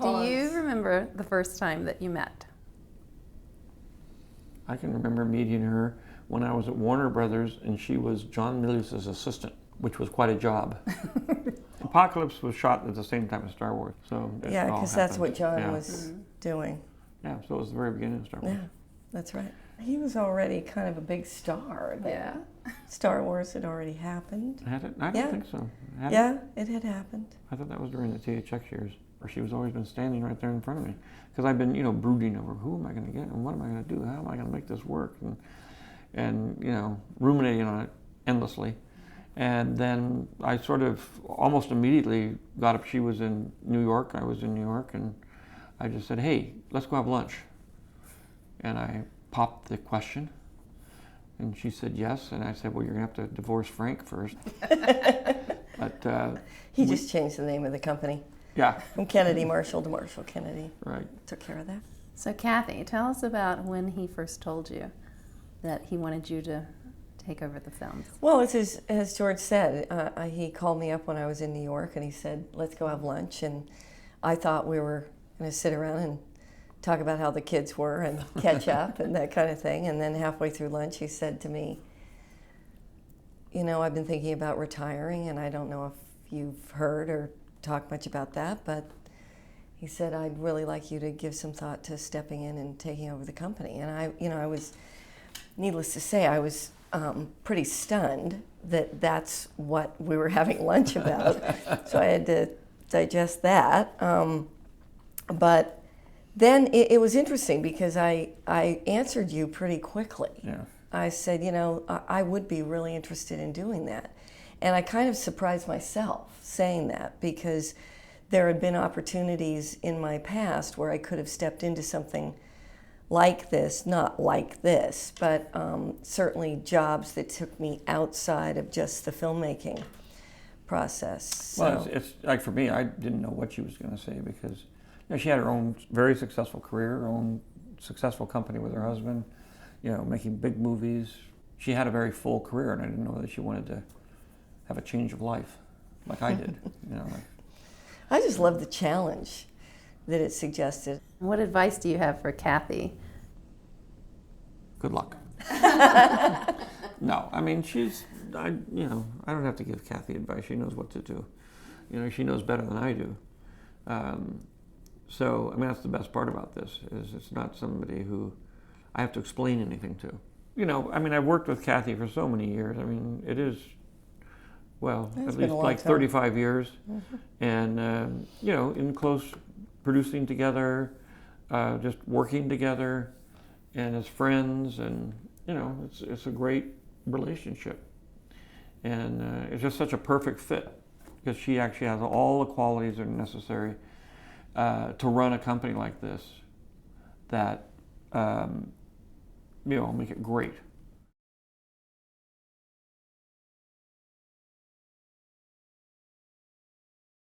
Do you remember the first time that you met? I can remember meeting her when I was at Warner Brothers, and she was John Milius's assistant, which was quite a job. Apocalypse was shot at the same time as Star Wars, so yeah, because that's what John was doing. Yeah, so it was the very beginning of Star Wars. Yeah, that's right. He was already kind of a big star. Yeah. Star Wars had already happened. Had it? I don't think so. It had happened. I thought that was during the THX years, where she was always been standing right there in front of me. Because I've been, brooding over who am I going to get and what am I going to do? How am I going to make this work? And ruminating on it endlessly. And then I sort of almost immediately got up. She was in New York, I was in New York, and I just said, hey, let's go have lunch. And I popped the question, and she said yes, and I said, well, you're going to have to divorce Frank first. But he just changed the name of the company. Yeah. From Kennedy Marshall to Marshall Kennedy. Right. Took care of that. So Kathy, tell us about when he first told you that he wanted you to take over the films. Well, it's as George said, he called me up when I was in New York, and he said, let's go have lunch. And I thought we were going to sit around and talk about how the kids were and catch up and that kind of thing. And then halfway through lunch, he said to me, I've been thinking about retiring, and I don't know if you've heard or talked much about that, but he said, I'd really like you to give some thought to stepping in and taking over the company. And I was, needless to say, I was pretty stunned that that's what we were having lunch about. So I had to digest that. But then it was interesting because I answered you pretty quickly. Yeah. I said, I would be really interested in doing that. And I kind of surprised myself saying that, because there had been opportunities in my past where I could have stepped into something like this, not like this, but certainly jobs that took me outside of just the filmmaking process. So. Well, it's like for me, I didn't know what she was going to say, because she had her own very successful career, her own successful company with her husband, making big movies. She had a very full career, and I didn't know that she wanted to have a change of life like I did. I just love the challenge that it suggested. What advice do you have for Kathy? Good luck. No, I mean, I don't have to give Kathy advice. She knows what to do. She knows better than I do. So, I mean, that's the best part about this, is it's not somebody who I have to explain anything to. I mean, I've worked with Kathy for so many years. I mean, it is, well, at least like 35 years. Mm-hmm. And, in close producing together, just working together, and as friends, and, it's a great relationship. And it's just such a perfect fit, because she actually has all the qualities that are necessary to run a company like this that, make it great.